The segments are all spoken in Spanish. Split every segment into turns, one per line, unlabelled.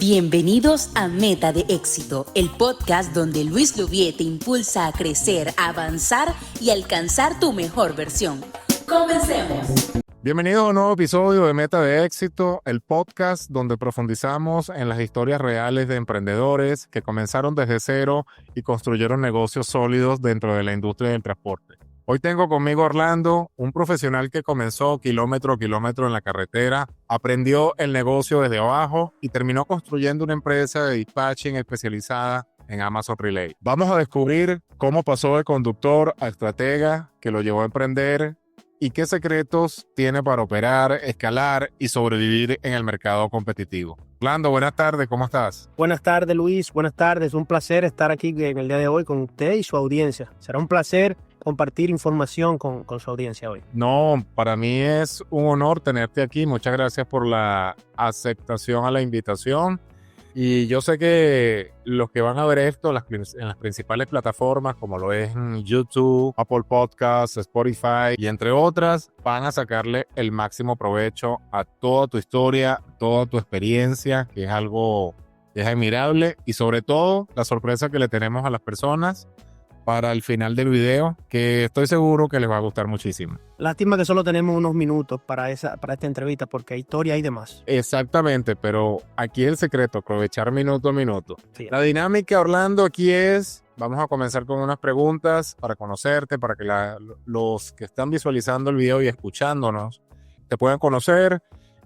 Bienvenidos a Meta de Éxito, el podcast donde Luis Louvier te impulsa a crecer, avanzar y alcanzar tu mejor versión. ¡Comencemos!
Bienvenidos a un nuevo episodio de Meta de Éxito, el podcast donde profundizamos en las historias reales de emprendedores que comenzaron desde cero y construyeron negocios sólidos dentro de la industria del transporte. Hoy tengo conmigo a Orlando, un profesional que comenzó kilómetro a kilómetro en la carretera, aprendió el negocio desde abajo y terminó construyendo una empresa de dispatching especializada en Amazon Relay. Vamos a descubrir cómo pasó de conductor a estratega, que lo llevó a emprender y qué secretos tiene para operar, escalar y sobrevivir en el mercado competitivo. Orlando, buenas tardes, ¿cómo estás?
Buenas tardes, Luis, buenas tardes. Un placer estar aquí en el día de hoy con usted y su audiencia. Será un placer compartir información con su audiencia hoy.
No, para mí es un honor tenerte aquí. Muchas gracias por la aceptación a la invitación. Y yo sé que los que van a ver esto en las principales plataformas, como lo es YouTube, Apple Podcasts, Spotify y entre otras, van a sacarle el máximo provecho a toda tu historia, toda tu experiencia, que es algo que es admirable, y sobre todo la sorpresa que le tenemos a las personas para el final del video, que estoy seguro que les va a gustar muchísimo.
Lástima que solo tenemos unos minutos para esta entrevista, porque hay historia y demás.
Exactamente, pero aquí el secreto, aprovechar minuto a minuto.
Sí.
La dinámica, Orlando, aquí es, vamos a comenzar con unas preguntas para conocerte, para que los que están visualizando el video y escuchándonos te puedan conocer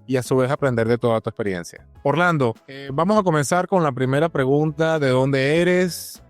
y a su vez aprender de toda tu experiencia. Orlando, vamos a comenzar con la primera pregunta. ¿De dónde eres?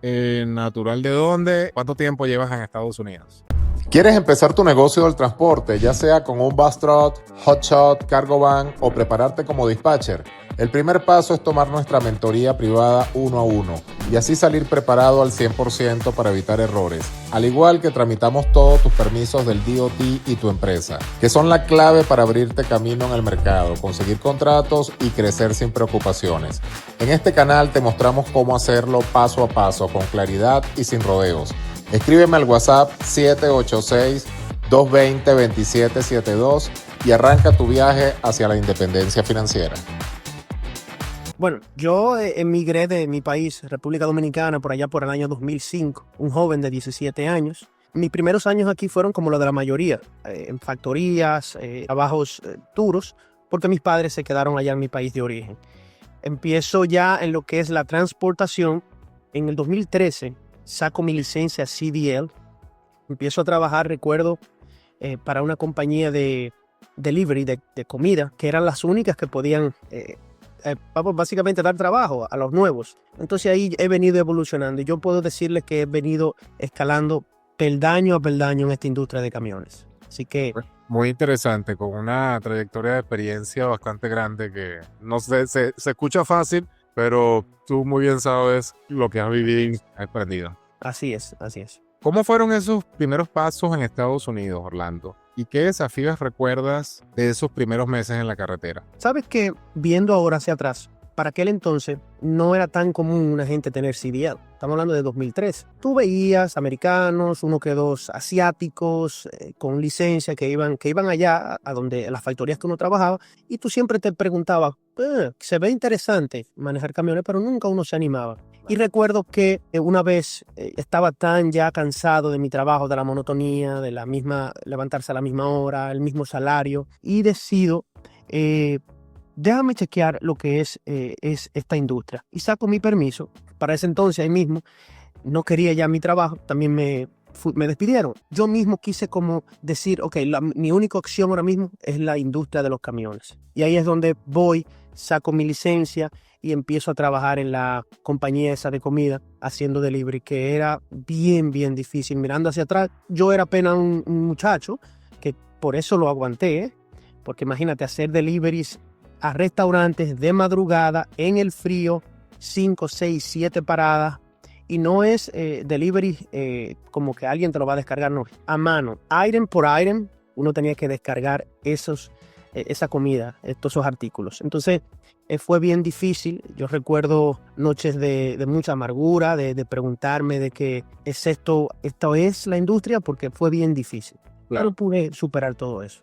¿Natural de dónde? ¿Cuánto tiempo llevas en Estados Unidos?
¿Quieres empezar tu negocio del transporte, ya sea con un bus truck, hotshot, cargo van o prepararte como dispatcher? El primer paso es tomar nuestra mentoría privada 1 a 1 y así salir preparado al 100% para evitar errores, al igual que tramitamos todos tus permisos del DOT y tu empresa, que son la clave para abrirte camino en el mercado, conseguir contratos y crecer sin preocupaciones. En este canal te mostramos cómo hacerlo paso a paso, con claridad y sin rodeos. Escríbeme al WhatsApp 786-220-2772 y arranca tu viaje hacia la independencia financiera.
Bueno, yo emigré de mi país, República Dominicana, por allá por el año 2005, un joven de 17 años. Mis primeros años aquí fueron como los de la mayoría, en factorías, trabajos duros, porque mis padres se quedaron allá en mi país de origen. Empiezo ya en lo que es la transportación. En el 2013 saco mi licencia CDL, empiezo a trabajar, recuerdo, para una compañía de delivery, de comida, que eran las únicas que podían básicamente dar trabajo a los nuevos. Entonces ahí he venido evolucionando y yo puedo decirles que he venido escalando peldaño a peldaño en esta industria de camiones. Así que
muy interesante, con una trayectoria de experiencia bastante grande que no sé, se escucha fácil, pero tú muy bien sabes lo que has vivido y has aprendido.
Así es, así es.
¿Cómo fueron esos primeros pasos en Estados Unidos, Orlando? ¿Y qué desafíos recuerdas de esos primeros meses en la carretera?
Sabes que viendo ahora hacia atrás, para aquel entonces no era tan común una gente tener CDL. Estamos hablando de 2003. Tú veías americanos, uno que dos asiáticos con licencia que iban allá a donde las factorías que uno trabajaba, y tú siempre te preguntabas, se ve interesante manejar camiones, pero nunca uno se animaba. Y recuerdo que una vez estaba tan ya cansado de mi trabajo, de la monotonía, de la misma levantarse a la misma hora, el mismo salario, y decido déjame chequear lo que es esta industria. Y saco mi permiso. Para ese entonces, ahí mismo, no quería ya mi trabajo. También me despidieron. Yo mismo quise como decir, ok, mi única opción ahora mismo es la industria de los camiones. Y ahí es donde voy, saco mi licencia y empiezo a trabajar en la compañía esa de comida, haciendo delivery, que era bien, bien difícil. Mirando hacia atrás, yo era apenas un muchacho, que por eso lo aguanté, porque imagínate, hacer deliveries a restaurantes de madrugada, en el frío, 5, 6, 7 paradas, y no es delivery como que alguien te lo va a descargar, no, a mano, item por item, uno tenía que descargar esa comida, esos artículos. Entonces fue bien difícil. Yo recuerdo noches de mucha amargura, de preguntarme de que esto es la industria, porque fue bien difícil. Claro. Pero pude superar todo eso.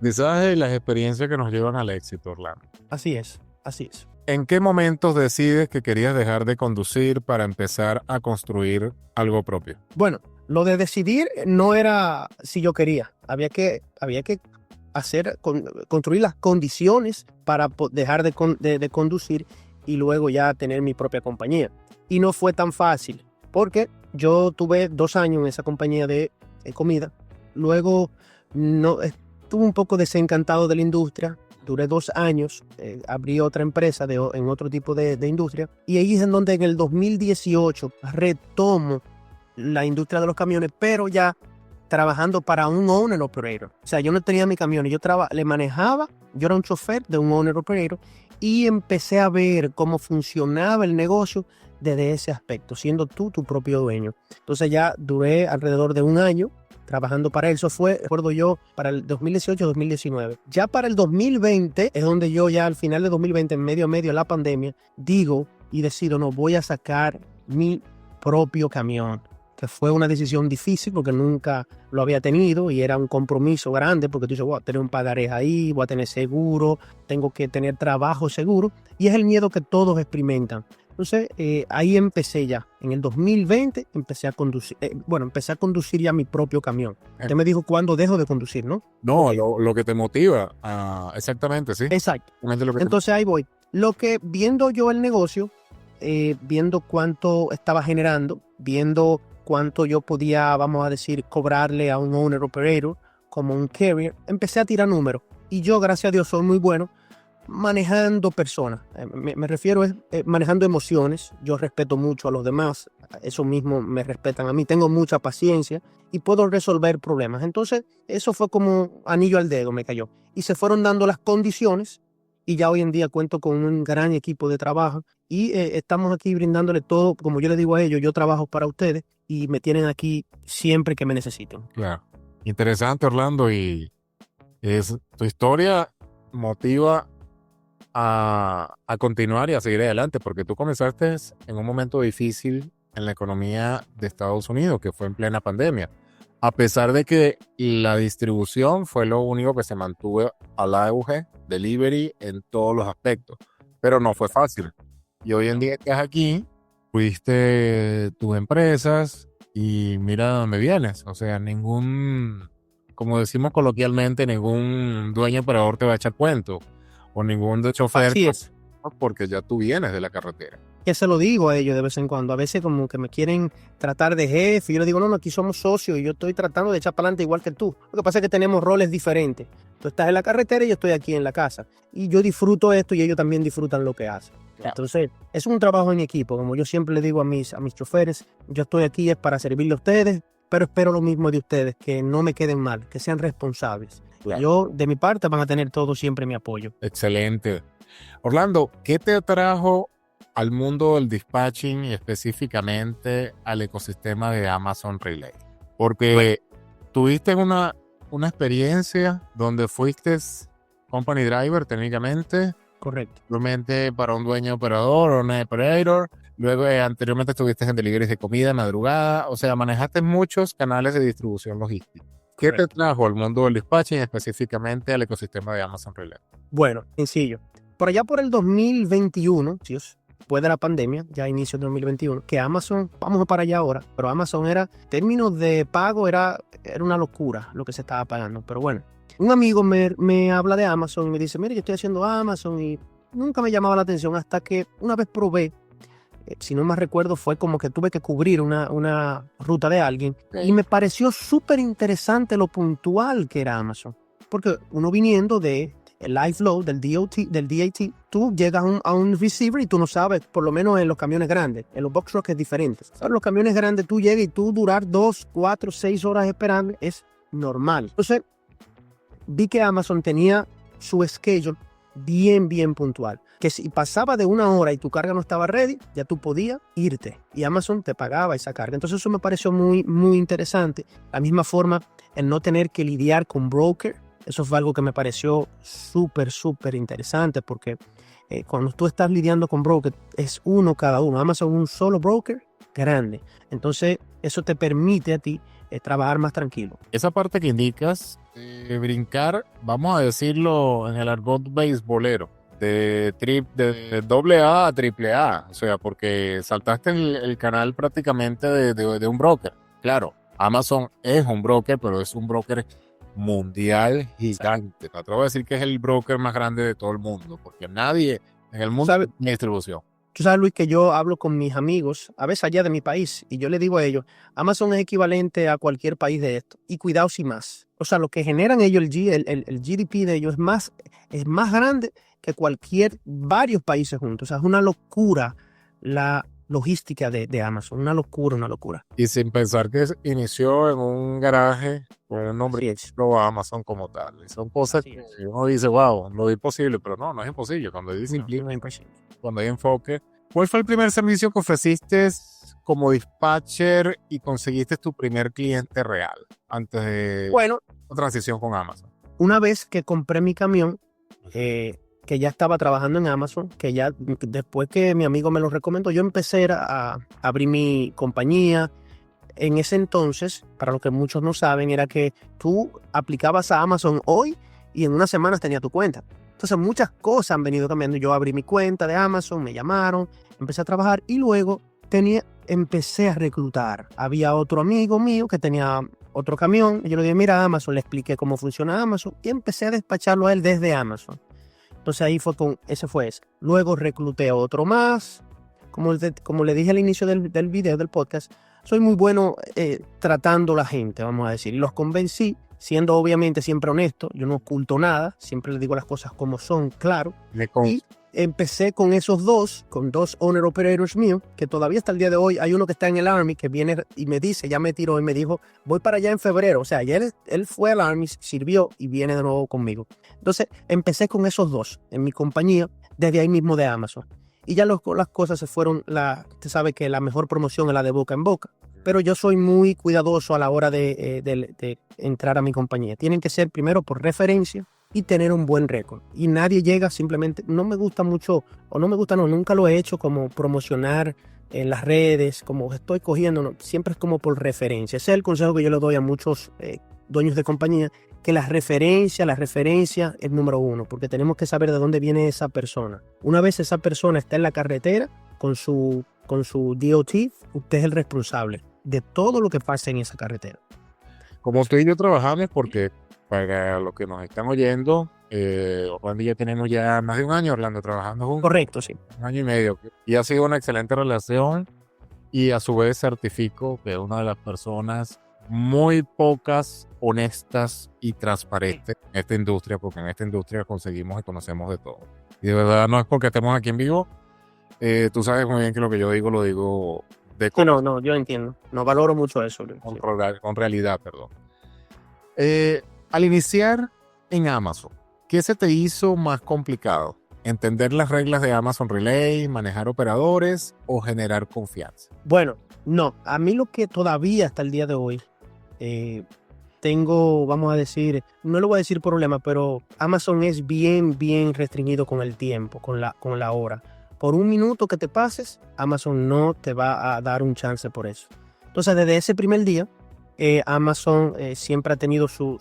Quizás las experiencias que nos llevan al éxito, Orlando.
Así es, así es.
¿En qué momentos decides que querías dejar de conducir para empezar a construir algo propio?
Bueno, lo de decidir no era si yo quería. Había que construir las condiciones para dejar de conducir y luego ya tener mi propia compañía. Y no fue tan fácil, porque yo tuve 2 años en esa compañía de comida. Luego estuve un poco desencantado de la industria. Duré 2 años, abrí otra empresa en otro tipo de industria. Y ahí es en donde en el 2018 retomo la industria de los camiones, pero ya trabajando para un owner operator. O sea, yo no tenía mi camión, yo le manejaba, yo era un chofer de un owner operator y empecé a ver cómo funcionaba el negocio desde ese aspecto, siendo tú tu propio dueño. Entonces ya duré alrededor de 1 año trabajando para él. Eso fue, recuerdo yo, para el 2018-2019. Ya para el 2020 es donde yo ya al final de 2020, en medio de la pandemia, digo y decido, no, voy a sacar mi propio camión. Que fue una decisión difícil porque nunca lo había tenido y era un compromiso grande porque tú dices, voy a tener un pagaré ahí, voy a tener seguro, tengo que tener trabajo seguro y es el miedo que todos experimentan. Entonces ahí empecé ya, en el 2020 empecé a conducir ya mi propio camión. Usted me dijo cuándo dejo de conducir, ¿no?
No, lo que te motiva, exactamente, sí.
Exacto. Entonces ahí voy. Lo que viendo yo el negocio, viendo cuánto estaba generando, viendo cuánto yo podía, vamos a decir, cobrarle a un owner operator como un carrier, empecé a tirar números. Y yo, gracias a Dios, soy muy bueno manejando personas. Me refiero a manejando emociones. Yo respeto mucho a los demás. Eso mismo me respetan a mí. Tengo mucha paciencia y puedo resolver problemas. Entonces, eso fue como anillo al dedo, me cayó. Y se fueron dando las condiciones y ya hoy en día cuento con un gran equipo de trabajo y estamos aquí brindándole todo, como yo les digo a ellos, yo trabajo para ustedes y me tienen aquí siempre que me necesiten.
Claro. Interesante, Orlando, y tu historia motiva a continuar y a seguir adelante, porque tú comenzaste en un momento difícil en la economía de Estados Unidos, que fue en plena pandemia. A pesar de que la distribución fue lo único que se mantuvo alive, delivery en todos los aspectos, pero no fue fácil. Y hoy en día que estás aquí, pudiste tus empresas y mira dónde vienes. O sea, como decimos coloquialmente, ningún dueño operador te va a echar cuento o ningún chofer.
Así es.
Porque ya tú vienes de la carretera.
Que se lo digo a ellos de vez en cuando. A veces como que me quieren tratar de jefe. Y yo les digo, no, aquí somos socios y yo estoy tratando de echar para adelante igual que tú. Lo que pasa es que tenemos roles diferentes. Tú estás en la carretera y yo estoy aquí en la casa. Y yo disfruto esto y ellos también disfrutan lo que hacen. Claro. Entonces, es un trabajo en equipo. Como yo siempre le digo a mis choferes, yo estoy aquí es para servirle a ustedes, pero espero lo mismo de ustedes, que no me queden mal, que sean responsables. Claro. Yo, de mi parte, van a tener todo siempre mi apoyo.
Excelente. Orlando, ¿qué te trajo al mundo del dispatching y específicamente al ecosistema de Amazon Relay? Porque tuviste una experiencia donde fuiste company driver técnicamente.
Correcto.
Probablemente para un dueño operador o un operator. Luego anteriormente estuviste en deliveries de comida, madrugada. O sea, manejaste muchos canales de distribución logística. ¿Qué te trajo al mundo del dispatching, específicamente al ecosistema de Amazon Relay?
Bueno, sencillo. Por allá por el 2021, después de la pandemia, ya inicio de 2021, que Amazon, vamos para allá ahora, pero Amazon términos de pago era una locura lo que se estaba pagando. Pero bueno, un amigo me habla de Amazon y me dice, mire, yo estoy haciendo Amazon y nunca me llamaba la atención hasta que una vez probé. Si no me recuerdo, fue como que tuve que cubrir una ruta de alguien y me pareció súper interesante lo puntual que era Amazon. Porque uno viniendo de el live load del DAT, tú llegas a un receiver y tú no sabes, por lo menos en los camiones grandes. En los box trucks es diferente. En los camiones grandes tú llegas y tú durar 2, 4, 6 horas esperando es normal. Entonces, vi que Amazon tenía su schedule bien puntual. Que si pasaba de 1 hora y tu carga no estaba ready, ya tú podías irte. Y Amazon te pagaba esa carga. Entonces eso me pareció muy interesante. La misma forma, el no tener que lidiar con broker. Eso fue algo que me pareció súper interesante porque cuando tú estás lidiando con broker, es uno cada uno. Amazon es un solo broker grande. Entonces eso te permite a ti trabajar más tranquilo.
Esa parte que indicas, brincar, vamos a decirlo en el argot beisbolero, de doble A a triple A, o sea, porque saltaste el canal prácticamente de un broker. Claro, Amazon es un broker, pero es un broker mundial gigante. Me atrevo a decir que es el broker más grande de todo el mundo, porque nadie en el mundo tiene distribución.
Tú sabes, Luis, que yo hablo con mis amigos, a veces allá de mi país, y yo le digo a ellos, Amazon es equivalente a cualquier país de esto, y cuidado si más. O sea, lo que generan ellos, el GDP de ellos es más grande que varios países juntos. O sea, es una locura la logística de Amazon, una locura.
Y sin pensar que inició en un garaje con un nombre Amazon como tal. Y son cosas que uno dice, wow, lo es posible, pero no es imposible. Cuando hay disciplina,
no es imposible.
Cuando hay enfoque. ¿Cuál fue el primer servicio que ofreciste como dispatcher y conseguiste tu primer cliente real antes de la transición con Amazon?
Una vez que compré mi camión, que ya estaba trabajando en Amazon, que ya después que mi amigo me lo recomendó, yo empecé a abrir mi compañía. En ese entonces, para lo que muchos no saben, era que tú aplicabas a Amazon hoy y en unas semanas tenía tu cuenta. Entonces muchas cosas han venido cambiando. Yo abrí mi cuenta de Amazon, me llamaron, empecé a trabajar y luego empecé a reclutar. Había otro amigo mío que tenía otro camión y yo le dije, mira Amazon, le expliqué cómo funciona Amazon y empecé a despacharlo a él desde Amazon. Entonces ahí ese fue ese. Luego recluté a otro más. Como le dije al inicio del video, del podcast, soy muy bueno tratando a la gente, vamos a decir. Y los convencí, siendo obviamente siempre honesto. Yo no oculto nada, siempre les digo las cosas como son, claro. Y empecé con con dos owner operators míos, que todavía hasta el día de hoy hay uno que está en el Army, que viene y me dice, ya me tiró y me dijo, voy para allá en febrero. O sea, ayer él fue al Army, sirvió y viene de nuevo conmigo. Entonces, empecé con esos dos en mi compañía, desde ahí mismo de Amazon. Y ya las cosas se fueron, usted sabe que la mejor promoción es la de boca en boca. Pero yo soy muy cuidadoso a la hora de entrar a mi compañía. Tienen que ser primero por referencia y tener un buen récord. Y nadie llega simplemente, no me gusta mucho, o no me gusta, nunca lo he hecho como promocionar en las redes, como estoy cogiendo, no, siempre es como por referencia. Ese es el consejo que yo le doy a muchos dueños de compañía, que la referencia es número uno, porque tenemos que saber de dónde viene esa persona. Una vez esa persona está en la carretera con su DOT, usted es el responsable de todo lo que pasa en esa carretera.
Como usted y yo trabajamos, porque para los que nos están oyendo, Orlando y yo tenemos ya más de un año, Orlando, trabajando juntos.
Correcto, sí.
1 año y medio. Y ha sido una excelente relación y a su vez certifico que es una de las personas muy pocas, honestas y transparentes en esta industria, porque en esta industria conseguimos y conocemos de todo. Y de verdad no es porque estemos aquí en vivo. Tú sabes muy bien que lo que yo digo, lo digo de
sí, no, yo entiendo. No valoro mucho eso.
Con realidad, perdón. Al iniciar en Amazon, ¿qué se te hizo más complicado? ¿Entender las reglas de Amazon Relay, manejar operadores o generar confianza?
Bueno, no. A mí lo que todavía hasta el día de hoy tengo, vamos a decir, no le voy a decir problema, pero Amazon es bien restringido con el tiempo, con la hora. Por 1 minuto que te pases, Amazon no te va a dar un chance por eso. Entonces, desde ese primer día, Amazon siempre ha tenido su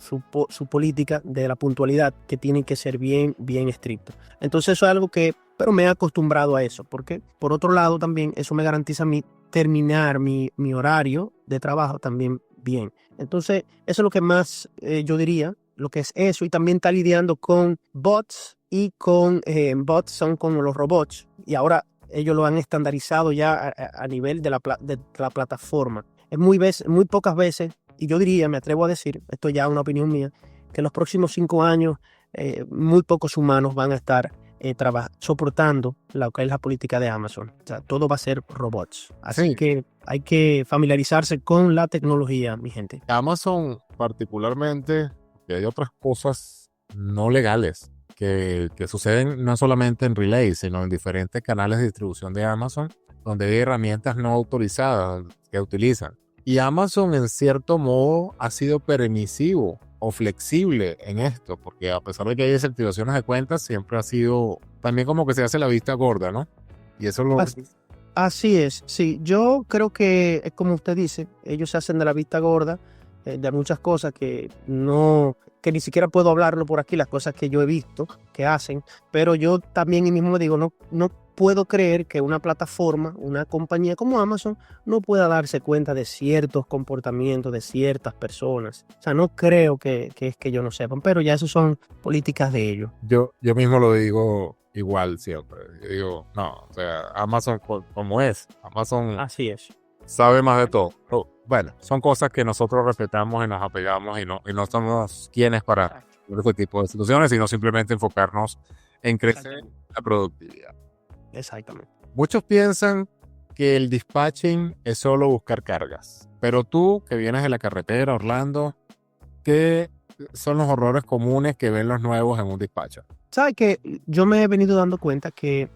política de la puntualidad, que tiene que ser bien estricto. Entonces, eso es algo pero me he acostumbrado a eso, porque por otro lado también eso me garantiza a mí terminar mi horario de trabajo también bien. Entonces, eso es lo que más yo diría, lo que es eso, y también está lidiando con bots, y con bots son como los robots, y ahora ellos lo han estandarizado ya a nivel de la plataforma. Es muy pocas veces, y yo diría, me atrevo a decir, esto ya es una opinión mía, que en los próximos 5 años muy pocos humanos van a estar soportando lo que es la política de Amazon. O sea, todo va a ser robots. Así que hay que familiarizarse con la tecnología, mi gente.
Amazon particularmente, que hay otras cosas no legales que suceden no solamente en Relay, sino en diferentes canales de distribución de Amazon, donde hay herramientas no autorizadas que utilizan. Y Amazon, en cierto modo, ha sido permisivo o flexible en esto, porque a pesar de que hay desactivaciones de cuentas, siempre ha sido también como que se hace la vista gorda, ¿no? Y eso lo...
Así es, sí. Yo creo que es como usted dice, ellos se hacen de la vista gorda de muchas cosas que que ni siquiera puedo hablarlo por aquí, las cosas que yo he visto que hacen, pero yo también y mismo me digo, no puedo creer que una plataforma, una compañía como Amazon no pueda darse cuenta de ciertos comportamientos de ciertas personas. O sea, no creo que es que ellos no sepan, pero ya eso son políticas de ellos.
Yo mismo lo digo igual siempre. Yo digo, no, o sea, Amazon como es. Amazon
Así es.
sabe más de todo. Pero, bueno, son cosas que nosotros respetamos y nos apegamos y no somos quienes para este tipo de situaciones, sino simplemente enfocarnos en crecer la productividad.
Exactamente.
Muchos piensan que el dispatching es solo buscar cargas, pero tú que vienes de la carretera, Orlando, ¿qué son los errores comunes que ven los nuevos en un dispatcher?
¿Sabes qué? Yo me he venido dando cuenta que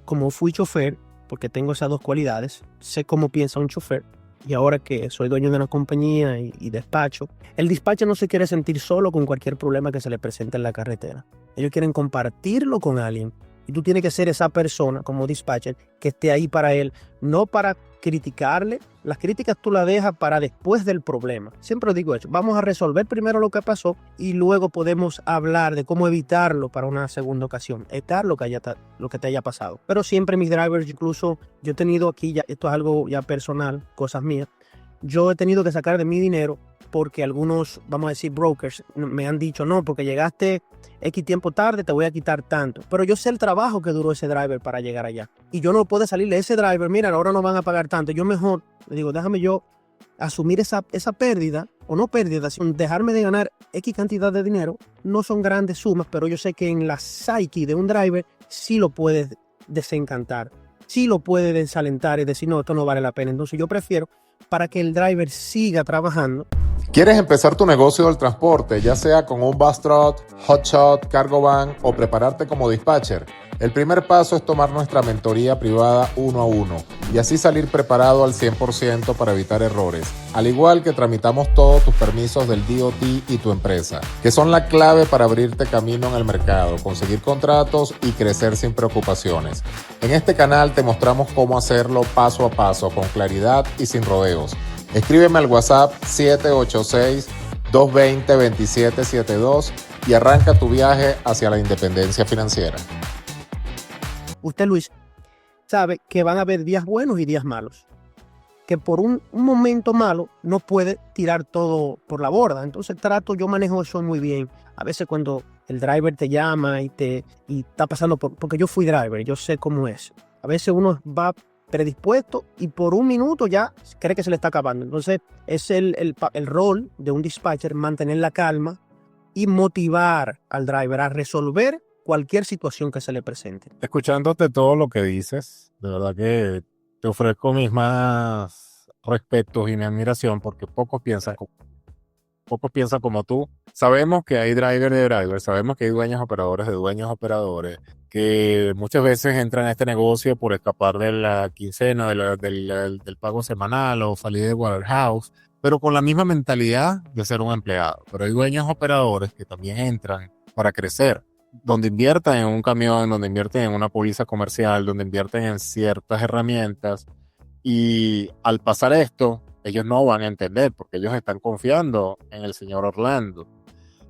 como fui chofer, porque tengo esas dos cualidades, sé cómo piensa un chofer, y ahora que soy dueño de una compañía y despacho, el dispatcher no se quiere sentir solo con cualquier problema que se le presente en la carretera. Ellos quieren compartirlo con alguien. Y tú tienes que ser esa persona como dispatcher que esté ahí para él, no para criticarle. Las críticas tú las dejas para después del problema. Siempre digo eso. Vamos a resolver primero lo que pasó y luego podemos hablar de cómo evitarlo para una segunda ocasión. Evitar lo que te haya pasado. Pero siempre mis drivers, incluso yo he tenido aquí, ya, esto es algo ya personal, cosas mías. Yo he tenido que sacar de mi dinero porque algunos, vamos a decir, brokers me han dicho, no, porque llegaste X tiempo tarde, te voy a quitar tanto. Pero yo sé el trabajo que duró ese driver para llegar allá. Y yo no puedo salirle a ese driver, mira, ahora no van a pagar tanto. Yo mejor, le digo, déjame yo asumir esa pérdida, o no pérdida, sino dejarme de ganar X cantidad de dinero. No son grandes sumas, pero yo sé que en la psyche de un driver sí lo puedes desencantar, sí lo puedes desalentar y decir, no, esto no vale la pena. Entonces yo prefiero, para que el driver siga trabajando.
¿Quieres empezar tu negocio del transporte, ya sea con un bus truck, hotshot, cargo van o prepararte como dispatcher? El primer paso es tomar nuestra mentoría privada 1 a 1 y así salir preparado al 100% para evitar errores, al igual que tramitamos todos tus permisos del DOT y tu empresa, que son la clave para abrirte camino en el mercado, conseguir contratos y crecer sin preocupaciones. En este canal te mostramos cómo hacerlo paso a paso, con claridad y sin rodeos. Escríbeme al WhatsApp 786-220-2772 y arranca tu viaje hacia la independencia financiera.
Usted, Luis, sabe que van a haber días buenos y días malos. Que por un momento malo no puede tirar todo por la borda. Entonces yo manejo eso muy bien. A veces cuando el driver te llama y está pasando porque yo fui driver, yo sé cómo es. A veces uno va predispuesto y por un minuto ya cree que se le está acabando. Entonces es el rol de un dispatcher mantener la calma y motivar al driver a resolver cualquier situación que se le presente.
Escuchándote todo lo que dices, de verdad que te ofrezco mis más respetos y mi admiración porque pocos piensan como tú. Sabemos que hay drivers de drivers, sabemos que hay dueños operadores de dueños operadores, que muchas veces entran a este negocio por escapar de la quincena, del pago semanal o salir de warehouse, pero con la misma mentalidad de ser un empleado. Pero hay dueños operadores que también entran para crecer, donde invierten en un camión, donde invierten en una póliza comercial, donde invierten en ciertas herramientas, y al pasar esto, ellos no van a entender porque ellos están confiando en el señor Orlando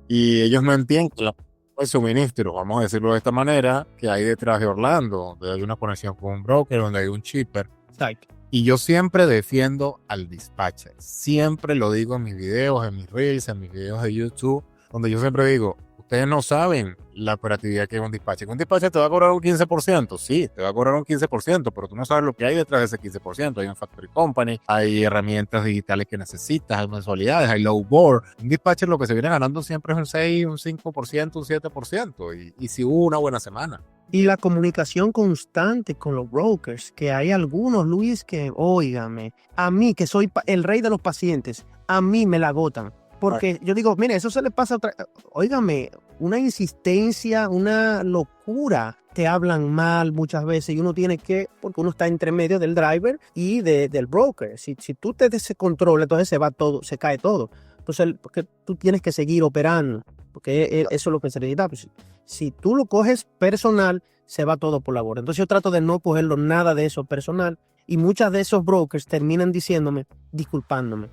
y ellos no entienden el suministro, vamos a decirlo de esta manera, que hay detrás de Orlando, donde hay una conexión con un broker, donde hay un shipper.
Exacto.
Y yo siempre defiendo al dispatcher, siempre lo digo en mis videos, en mis reels, en mis videos de YouTube, donde yo siempre digo, ustedes no saben la operatividad que es un dispatcher. Un dispatcher te va a cobrar un 15%, sí, te va a cobrar un 15%, pero tú no sabes lo que hay detrás de ese 15%. Hay un factory company, hay herramientas digitales que necesitas, hay mensualidades, hay low board. Un dispatcher lo que se viene ganando siempre es un 6, un 5%, un 7%, y si hubo una buena semana.
Y la comunicación constante con los brokers, que hay algunos, Luis, que, óigame, a mí, que soy el rey de los pacientes, a mí me la agotan. Porque yo digo, mire, eso se le pasa a otra. Óigame, una insistencia, una locura. Te hablan mal muchas veces y uno tiene que, porque uno está entre medio del driver y del broker. Si tú te descontrolas, entonces se va todo, se cae todo. Entonces, porque tú tienes que seguir operando, porque eso es lo que se necesita. Pues, si tú lo coges personal, se va todo por la borda. Entonces yo trato de no cogerlo nada de eso personal y muchas de esos brokers terminan disculpándose,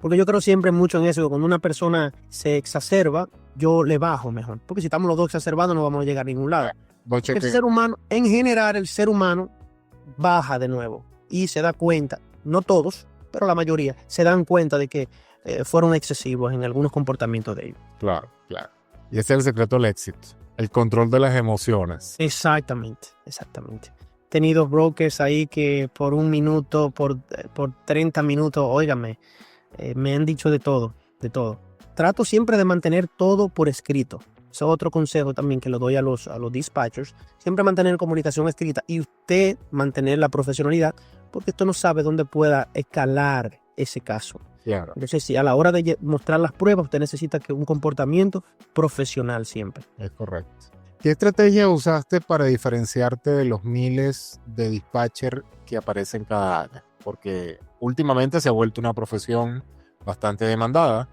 Porque yo creo siempre mucho en eso, que cuando una persona se exacerba, yo le bajo mejor. Porque si estamos los dos exacerbados no vamos a llegar a ningún lado. El ser humano, en general, el ser humano baja de nuevo y se da cuenta, no todos, pero la mayoría, se dan cuenta de que fueron excesivos en algunos comportamientos de ellos.
Claro. Y ese es el secreto del éxito, el control de las emociones.
Exactamente. He tenido brokers ahí que por un minuto, por 30 minutos, óigame, me han dicho de todo. Trato siempre de mantener todo por escrito. Ese es otro consejo también que le doy a los dispatchers. Siempre mantener comunicación escrita y usted mantener la profesionalidad, porque usted no sabe dónde pueda escalar ese caso.
Claro.
Entonces, si a la hora de mostrar las pruebas, usted necesita que un comportamiento profesional siempre.
Es correcto. ¿Qué estrategia usaste para diferenciarte de los miles de dispatcher que aparecen cada año? Porque últimamente se ha vuelto una profesión bastante demandada.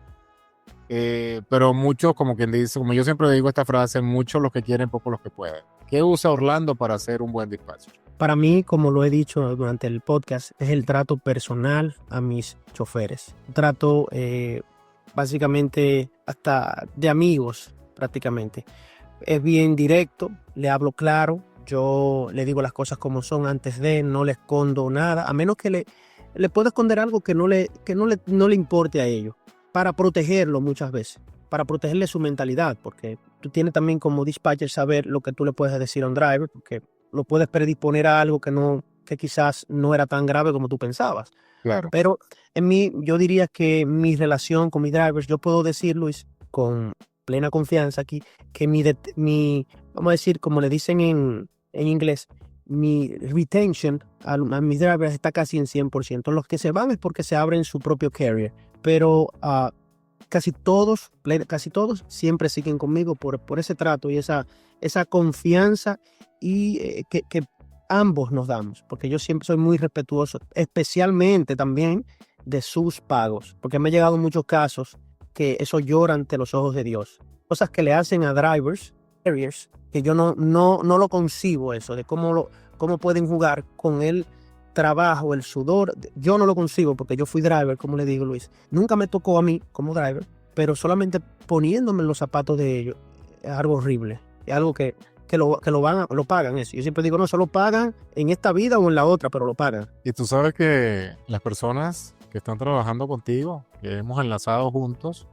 Pero muchos, como quien dice, como yo siempre digo esta frase, muchos los que quieren, pocos los que pueden. ¿Qué usa Orlando para ser un buen dispatcher?
Para mí, como lo he dicho durante el podcast, es el trato personal a mis choferes. Trato básicamente hasta de amigos prácticamente. Es bien directo, le hablo claro, yo le digo las cosas como son antes de, no le escondo nada, a menos que le pueda esconder algo que no le importe a ellos, para protegerlo muchas veces, para protegerle su mentalidad, porque tú tienes también como dispatcher saber lo que tú le puedes decir a un driver, porque lo puedes predisponer a algo que quizás no era tan grave como tú pensabas.
Claro.
Pero yo diría que mi relación con mis drivers, yo puedo decir, Luis, con plena confianza aquí, que vamos a decir, como le dicen en inglés, mi retention a mis drivers está casi en 100%. Los que se van es porque se abren su propio carrier, pero casi todos siempre siguen conmigo por ese trato y esa confianza y que ambos nos damos, porque yo siempre soy muy respetuoso, especialmente también de sus pagos, porque me han llegado muchos casos que eso llora ante los ojos de Dios, cosas que le hacen a drivers, carriers, que yo no lo concibo, eso de cómo pueden jugar con el trabajo, el sudor. Yo no lo concibo porque yo fui driver, como le digo, Luis, nunca me tocó a mí como driver, pero solamente poniéndome en los zapatos de ellos es algo horrible, es algo que lo pagan eso. Yo siempre digo, no, solo pagan en esta vida o en la otra, pero lo pagan.
Y tú sabes que las personas que están trabajando contigo, que hemos enlazado juntos,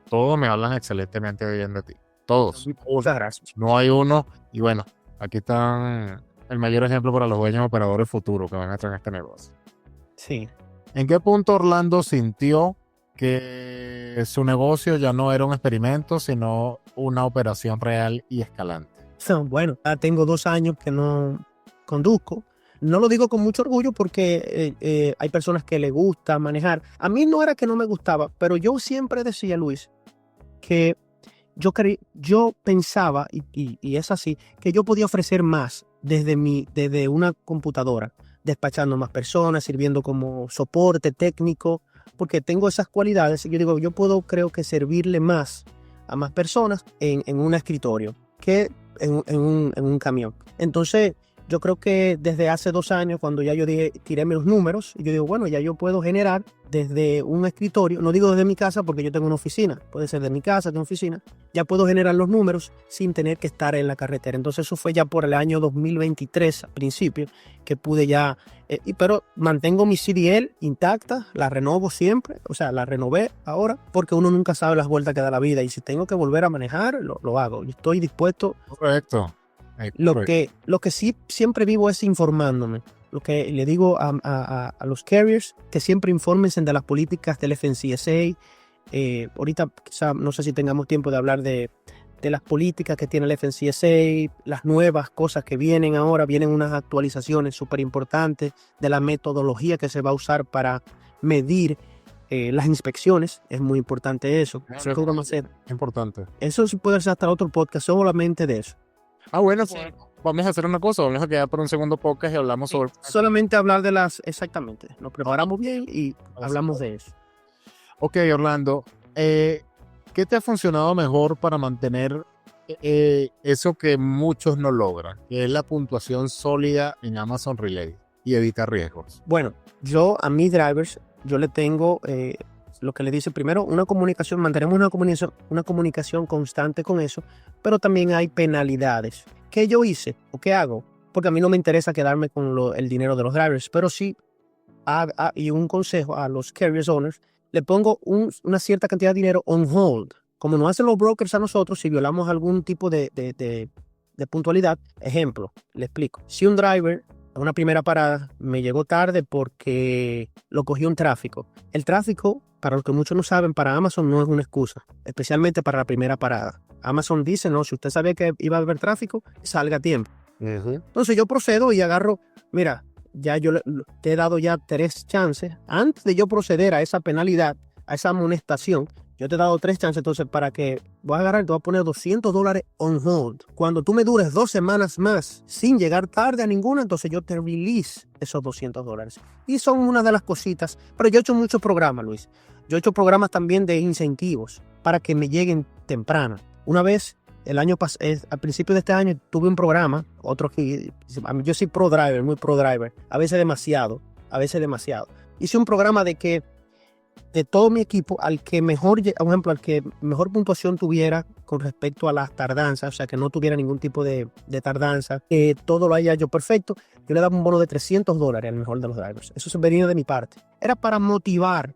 todos me hablan excelentemente bien de ti. Todos.
Muchas gracias.
No hay uno. Y bueno, aquí están el mayor ejemplo para los dueños operadores futuros que van a estar en este negocio.
Sí.
¿En qué punto Orlando sintió que su negocio ya no era un experimento, sino una operación real y escalante?
Bueno, ya tengo 2 años que no conduzco. No lo digo con mucho orgullo porque hay personas que les gusta manejar. A mí no era que no me gustaba, pero yo siempre decía, Luis, que yo pensaba, y es así, que yo podía ofrecer más desde una computadora, despachando más personas, sirviendo como soporte técnico, porque tengo esas cualidades. Yo digo, creo que servirle más a más personas en un escritorio que en un camión. Entonces, yo creo que desde hace 2 años, cuando ya yo tiré los números, yo digo, bueno, ya yo puedo generar desde un escritorio, no digo desde mi casa porque yo tengo una oficina, puede ser de mi casa, de una oficina, ya puedo generar los números sin tener que estar en la carretera. Entonces eso fue ya por el año 2023, al principio, que pude ya, pero mantengo mi CDL intacta, la renovo siempre, o sea, la renové ahora, porque uno nunca sabe las vueltas que da la vida y si tengo que volver a manejar, lo hago. Yo estoy dispuesto.
Correcto.
Lo que sí siempre vivo es informándome. Lo que le digo a los carriers, que siempre infórmense de las políticas del FMCSA. Ahorita quizá no sé si tengamos tiempo de hablar de las políticas que tiene el FMCSA, las nuevas cosas que vienen ahora, vienen unas actualizaciones súper importantes de la metodología que se va a usar para medir las inspecciones. Es muy importante eso.
Importante.
Eso sí puede ser hasta otro podcast solamente de eso.
Bueno, pues vamos a hacer una cosa, vamos a quedar por un segundo podcast y hablamos sobre...
Solamente hablar de exactamente, nos preparamos bien y hablamos de eso.
Ok, Orlando, ¿qué te ha funcionado mejor para mantener eso que muchos no logran, que es la puntuación sólida en Amazon Relay y evitar riesgos?
Bueno, yo a mis drivers, yo le tengo lo que le dice primero, mantenemos una comunicación constante con eso, pero también hay penalidades. ¿Qué yo hice o qué hago? Porque a mí no me interesa quedarme con el dinero de los drivers, pero sí, y un consejo a los carriers owners, le pongo una cierta cantidad de dinero on hold. Como nos hacen los brokers a nosotros, si violamos algún tipo de puntualidad, ejemplo, le explico. Si un driver a una primera parada me llegó tarde porque lo cogió un tráfico. El tráfico, para los que muchos no saben, para Amazon no es una excusa, especialmente para la primera parada. Amazon dice, no, si usted sabía que iba a haber tráfico, salga a tiempo. Entonces yo procedo y agarro, mira, ya yo te he dado ya 3 chances. Antes de yo proceder a esa penalidad, a esa amonestación, yo te he dado 3 chances, entonces para que voy a agarrar, te voy a poner $200 on hold. Cuando tú me dures 2 semanas más sin llegar tarde a ninguna, entonces yo te release esos $200. Y son una de las cositas, pero yo he hecho muchos programas, Luis. Yo he hecho programas también de incentivos para que me lleguen temprano. Una vez, al principio de este año, tuve un programa, yo soy pro driver, muy pro driver, a veces demasiado. Hice un programa de todo mi equipo, al que mejor puntuación tuviera con respecto a las tardanzas, o sea, que no tuviera ningún tipo de tardanza, que todo lo haya hecho perfecto, yo le daba un bono de $300 al mejor de los drivers. Eso se venía de mi parte. Era para motivar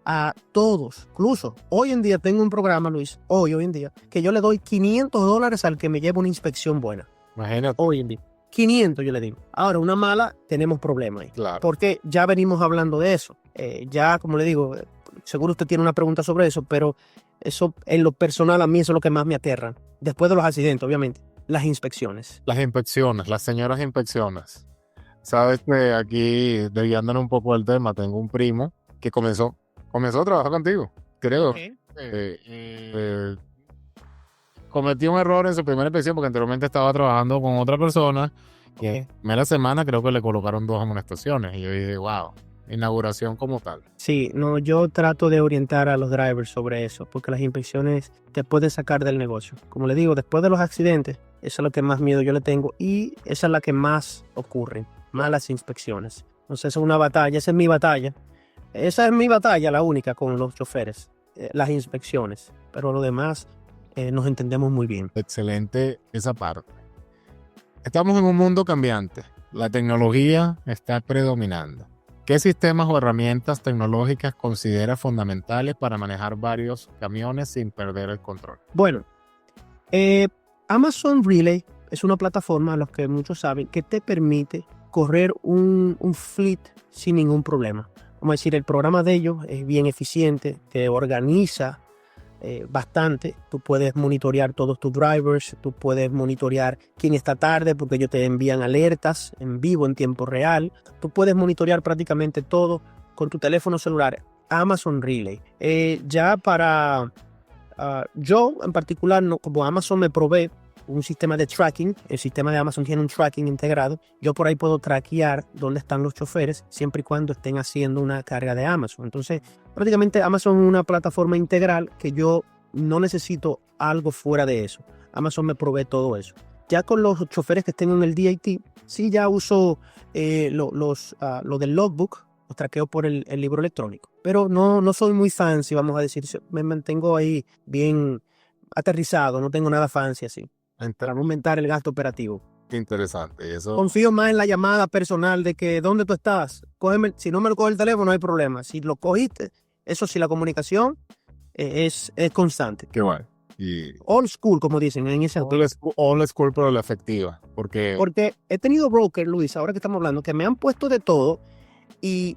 a todos. Incluso hoy en día tengo un programa, Luis, hoy en día, que yo le doy $500 al que me lleve una inspección buena.
Imagínate.
Hoy en día. 500 yo le digo. Ahora, una mala, tenemos problemas ahí.
Claro.
Porque ya venimos hablando de eso. Ya, como le digo, seguro usted tiene una pregunta sobre eso, pero eso en lo personal a mí eso es lo que más me aterra. Después de los accidentes, obviamente. Las inspecciones.
Las señoras inspecciones. Sabes que aquí, desviándonos un poco del tema, tengo un primo que comenzó a trabajar contigo, creo.
Okay.
Cometió un error en su primera inspección porque anteriormente estaba trabajando con otra persona que en primera semana creo que le colocaron 2 amonestaciones y yo dije, wow, inauguración como tal.
Sí, no, yo trato de orientar a los drivers sobre eso porque las inspecciones te pueden sacar del negocio. Como le digo, después de los accidentes, eso es lo que más miedo yo le tengo y esa es la que más ocurre, malas inspecciones. Entonces es una batalla, esa es mi batalla. Esa es mi batalla, la única con los choferes, las inspecciones, pero lo demás nos entendemos muy bien.
Excelente esa parte. Estamos en un mundo cambiante. La tecnología está predominando. ¿Qué sistemas o herramientas tecnológicas considera fundamentales para manejar varios camiones sin perder el control?
Bueno, Amazon Relay es una plataforma, a los que muchos saben, que te permite correr un fleet sin ningún problema. Vamos a decir, el programa de ellos es bien eficiente, te organiza bastante. Tú puedes monitorear todos tus drivers, tú puedes monitorear quién está tarde porque ellos te envían alertas en vivo, en tiempo real. Tú puedes monitorear prácticamente todo con tu teléfono celular. Amazon Relay. Yo en particular, como Amazon me provee un sistema de tracking, el sistema de Amazon tiene un tracking integrado, yo por ahí puedo traquear dónde están los choferes siempre y cuando estén haciendo una carga de Amazon. Entonces, prácticamente Amazon es una plataforma integral que yo no necesito algo fuera de eso. Amazon me provee todo eso. Ya con los choferes que estén en el DIT, sí ya uso lo del logbook, lo traqueo por el libro electrónico. Pero no soy muy fancy, vamos a decir, me mantengo ahí bien aterrizado, no tengo nada fancy así. Para no aumentar el gasto operativo.
Interesante. Eso.
Confío más en la llamada personal de que ¿dónde tú estás? Si no me lo coge el teléfono no hay problema. Si lo cogiste, eso sí, la comunicación es constante.
Qué guay. Y
old school, como dicen en ese
old school, pero la efectiva. Porque
he tenido brokers, Luis, ahora que estamos hablando, que me han puesto de todo y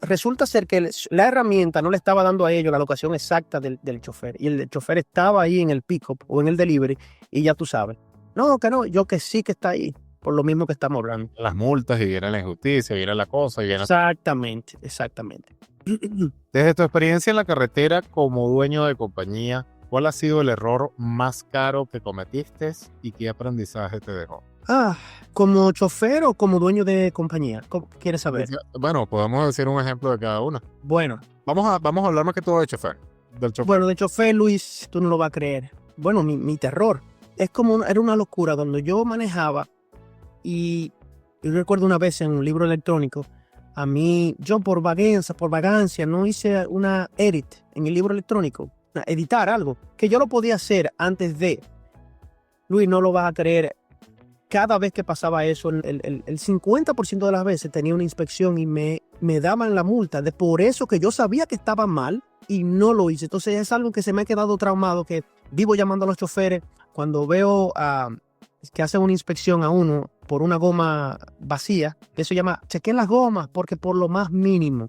resulta ser que la herramienta no le estaba dando a ellos la locación exacta del chofer y el chofer estaba ahí en el pick-up o en el delivery y ya tú sabes. No, yo que sí que está ahí, por lo mismo que estamos hablando.
Las multas y viene la injusticia, viene la cosa.
Exactamente.
Desde tu experiencia en la carretera como dueño de compañía, ¿cuál ha sido el error más caro que cometiste y qué aprendizaje te dejó?
¿Como chofer o como dueño de compañía? ¿Cómo quieres saber?
Bueno, podemos decir un ejemplo de cada una.
Bueno.
Vamos a hablar más que todo de chofer.
Bueno, de chofer, Luis, tú no lo vas a creer. Bueno, mi terror. Era una locura cuando yo manejaba y recuerdo una vez en un libro electrónico A mí, yo por vagancia, no hice una edit en el libro electrónico, editar algo, que yo lo podía hacer antes de. Luis, no lo vas a creer. Cada vez que pasaba eso, el 50% de las veces tenía una inspección y me daban la multa. Por eso que yo sabía que estaba mal y no lo hice. Entonces es algo que se me ha quedado traumado, que vivo llamando a los choferes cuando veo que hacen una inspección a uno por una goma vacía. Eso se llama, chequen las gomas, porque por lo más mínimo,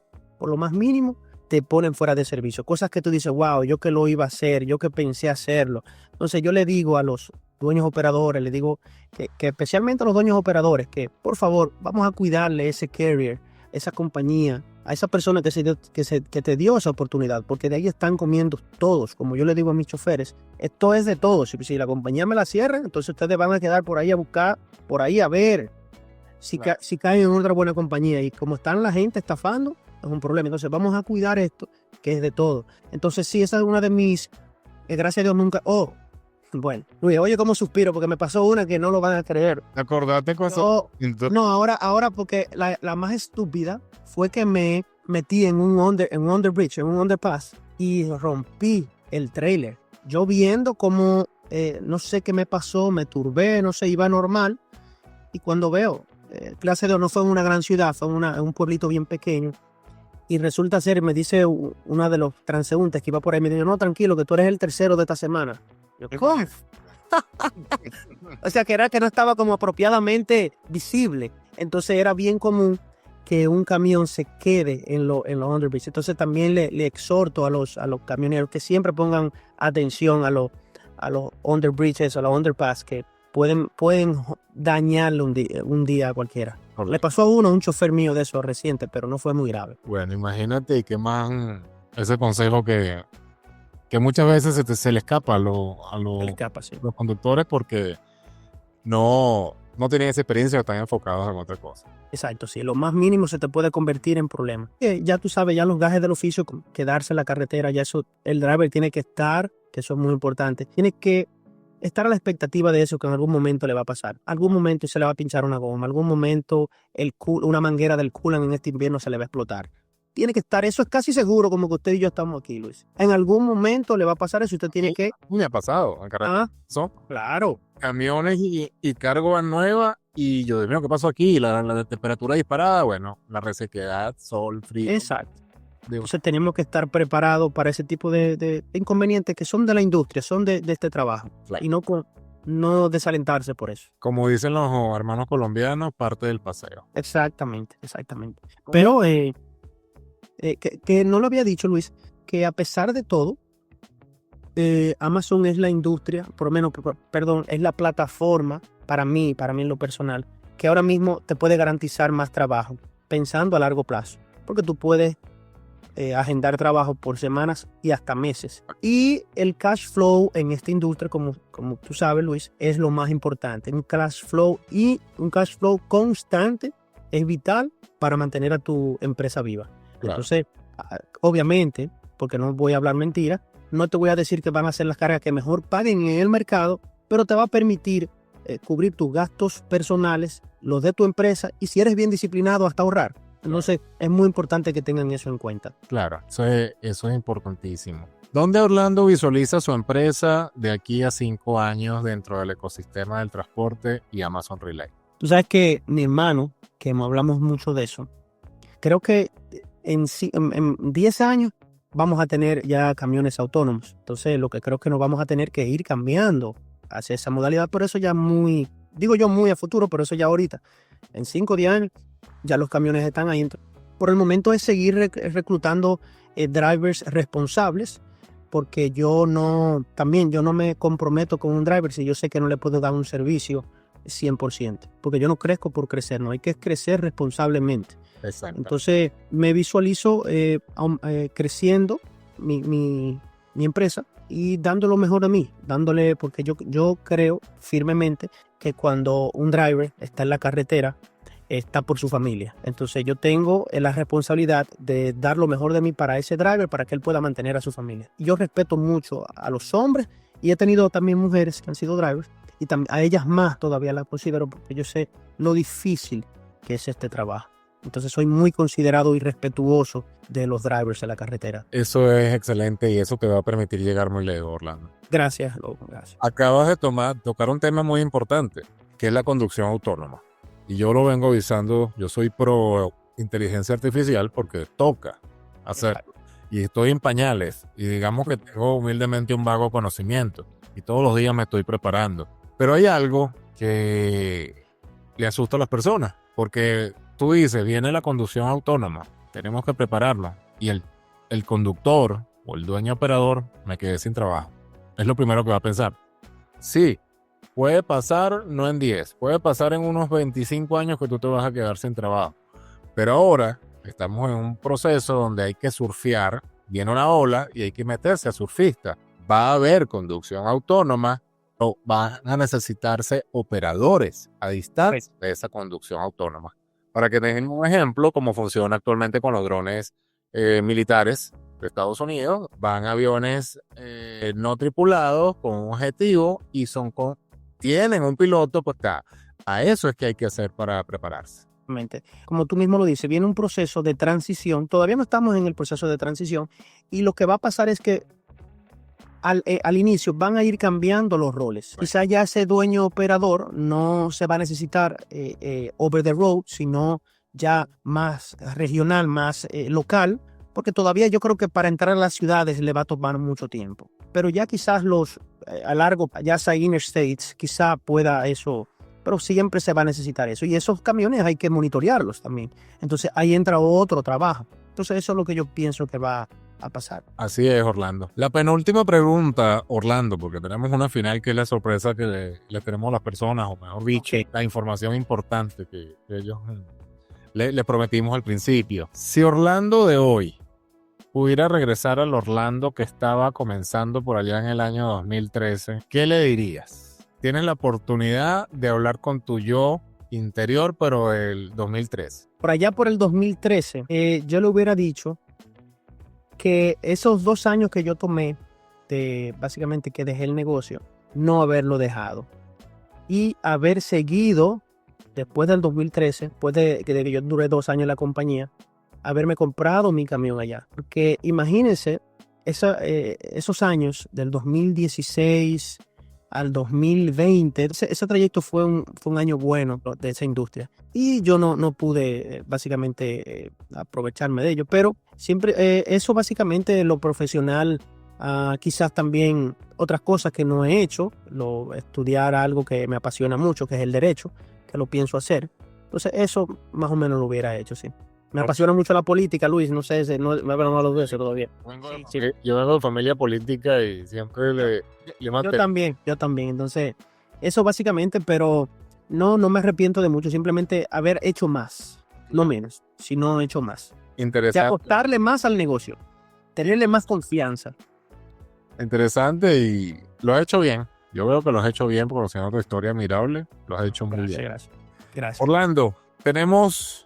te ponen fuera de servicio. Cosas que tú dices, wow, yo que lo iba a hacer, yo que pensé hacerlo. Entonces yo le digo a los dueños operadores, le digo que especialmente a los dueños operadores, que por favor, vamos a cuidarle ese carrier, esa compañía, a esa persona que te dio esa oportunidad, porque de ahí están comiendo todos. Como yo le digo a mis choferes, esto es de todos. Si la compañía me la cierra, entonces ustedes van a quedar por ahí a buscar, por ahí a ver si caen en otra buena compañía. Y como están la gente estafando, es un problema. Entonces vamos a cuidar esto, que es de todo. Entonces sí, esa es una de mis, gracias a Dios nunca, bueno, Luis, oye cómo suspiro, porque me pasó una que no lo van a creer.
¿Acordate con eso?
No, ahora porque la más estúpida fue que me metí en un underbridge, en un underpass, y rompí el trailer. Yo viendo como, no sé qué me pasó, me turbé, no sé, iba normal, y cuando veo, clase 2 no fue en una gran ciudad, fue en un pueblito bien pequeño, y resulta ser, me dice una de los transeúntes que iba por ahí, me dijo, no, tranquilo, que tú eres el tercero de esta semana. Yo, ¿cómo? O sea, que era que no estaba como apropiadamente visible. Entonces era bien común que un camión se quede en los underbridges. Entonces también le exhorto a los camioneros que siempre pongan atención a los underbridges, a los underpass, que pueden dañarle un día a cualquiera. Correcto. Le pasó a un chofer mío de eso reciente, pero no fue muy grave.
Bueno, imagínate que más ese consejo que muchas veces se le escapa a los conductores porque no tienen esa experiencia o están enfocados en otra cosa.
Exacto, sí. Lo más mínimo se te puede convertir en problema. Ya tú sabes, ya los gajes del oficio, quedarse en la carretera, ya eso, el driver tiene que estar, que eso es muy importante, tiene que estar a la expectativa de eso, que en algún momento le va a pasar. Algún momento se le va a pinchar una goma, algún momento una manguera del coolant en este invierno se le va a explotar. Tiene que estar, eso es casi seguro, como que usted y yo estamos aquí, Luis. En algún momento le va a pasar eso y usted tiene que...
Me ha pasado en carretera.
Claro.
Camiones y cargo van nueva y yo, Dios mío, ¿qué pasó aquí? La temperatura disparada, bueno, la resequedad, sol, frío.
Exacto. Entonces tenemos que estar preparados para ese tipo de inconvenientes que son de la industria, son de este trabajo. Claro. Y no desalentarse por eso.
Como dicen los hermanos colombianos, parte del paseo.
Exactamente. Pero... que no lo había dicho, Luis, que a pesar de todo, Amazon es la industria, por lo menos, es la plataforma para mí en lo personal, que ahora mismo te puede garantizar más trabajo, pensando a largo plazo, porque tú puedes agendar trabajo por semanas y hasta meses. Y el cash flow en esta industria, como tú sabes, Luis, es lo más importante. Un cash flow constante es vital para mantener a tu empresa viva. Claro. Entonces, obviamente, porque no voy a hablar mentira, no te voy a decir que van a hacer las cargas que mejor paguen en el mercado, pero te va a permitir cubrir tus gastos personales, los de tu empresa, y si eres bien disciplinado, hasta ahorrar. Entonces, es muy importante que tengan eso en cuenta.
Claro, eso es importantísimo. ¿Dónde Orlando visualiza su empresa de aquí a 5 años dentro del ecosistema del transporte y Amazon Relay?
Tú sabes que mi hermano, que hablamos mucho de eso, creo que en 10 años vamos a tener ya camiones autónomos. Entonces, lo que creo que nos vamos a tener que ir cambiando hacia esa modalidad. Por eso ya muy a futuro, pero eso ya ahorita. En 5 o 10 años ya los camiones están ahí. Por el momento es seguir reclutando drivers responsables, porque yo no me comprometo con un driver si yo sé que no le puedo dar un servicio 100%. Porque yo no crezco por crecer, no hay que crecer responsablemente. Exacto. Entonces me visualizo creciendo mi empresa y dando lo mejor de mí, porque yo creo firmemente que cuando un driver está en la carretera, está por su familia. Entonces yo tengo la responsabilidad de dar lo mejor de mí para ese driver, para que él pueda mantener a su familia. Yo respeto mucho a los hombres y he tenido también mujeres que han sido drivers y a ellas más todavía las considero, porque yo sé lo difícil que es este trabajo. Entonces soy muy considerado y respetuoso de los drivers de la carretera.
Eso es excelente y eso te va a permitir llegar muy lejos, Orlando.
Gracias, Lobo, gracias.
Acabas de tocar un tema muy importante, que es la conducción autónoma. Y yo lo vengo avisando, yo soy pro inteligencia artificial porque toca hacerlo. Y estoy en pañales y digamos que tengo humildemente un vago conocimiento y todos los días me estoy preparando. Pero hay algo que le asusta a las personas, porque tú dices, viene la conducción autónoma, tenemos que prepararlo y el conductor o el dueño operador me quedé sin trabajo. Es lo primero que va a pensar. Sí, puede pasar no en 10, puede pasar en unos 25 años que tú te vas a quedar sin trabajo. Pero ahora estamos en un proceso donde hay que surfear, viene una ola y hay que meterse a surfista. Va a haber conducción autónoma o van a necesitarse operadores a distancia de esa conducción autónoma. Para que tengan un ejemplo, cómo funciona actualmente con los drones militares de Estados Unidos, van aviones no tripulados con un objetivo y tienen un piloto, pues a eso es que hay que hacer para prepararse.
Como tú mismo lo dices, viene un proceso de transición, todavía no estamos en el proceso de transición y lo que va a pasar es que al inicio van a ir cambiando los roles. Quizá ya ese dueño operador no se va a necesitar over the road, sino ya más regional, más local, porque todavía yo creo que para entrar a las ciudades le va a tomar mucho tiempo. Pero ya quizás a largo, ya sea interstates, quizá pueda eso, pero siempre se va a necesitar eso. Y esos camiones hay que monitorearlos también. Entonces ahí entra otro trabajo. Entonces eso es lo que yo pienso que va a pasar.
Así es, Orlando. La penúltima pregunta, Orlando, porque tenemos una final que es la sorpresa que le tenemos a las personas, o mejor dicho, la información importante que ellos les prometimos al principio. Si Orlando de hoy pudiera regresar al Orlando que estaba comenzando por allá en el año 2013, ¿qué le dirías? Tienes la oportunidad de hablar con tu yo interior, pero el 2013.
Por allá por el 2013, yo le hubiera dicho que esos 2 años que yo tomé, básicamente que dejé el negocio, no haberlo dejado. Y haber seguido, después del 2013, después de que yo duré 2 años en la compañía, haberme comprado mi camión allá. Porque imagínense, esos años, del 2016 al 2020, ese trayecto fue un año bueno de esa industria. Y yo no pude básicamente aprovecharme de ello. Pero siempre eso básicamente lo profesional, quizás también otras cosas que no he hecho, estudiar algo que me apasiona mucho, que es el derecho, que lo pienso hacer. Entonces eso más o menos lo hubiera hecho, sí. Me apasiona mucho la política, Luis, no sé, no lo veo todavía.
Yo vengo de familia política y siempre le maté.
Yo también, entonces, eso básicamente, pero no me arrepiento de mucho, simplemente haber hecho más, no menos, sino hecho más.
Interesante.
De apostarle más al negocio, tenerle más confianza.
Interesante y lo has hecho bien. Yo veo que lo has hecho bien, conociendo tu historia admirable, lo has hecho muy bien.
Gracias.
Orlando, tenemos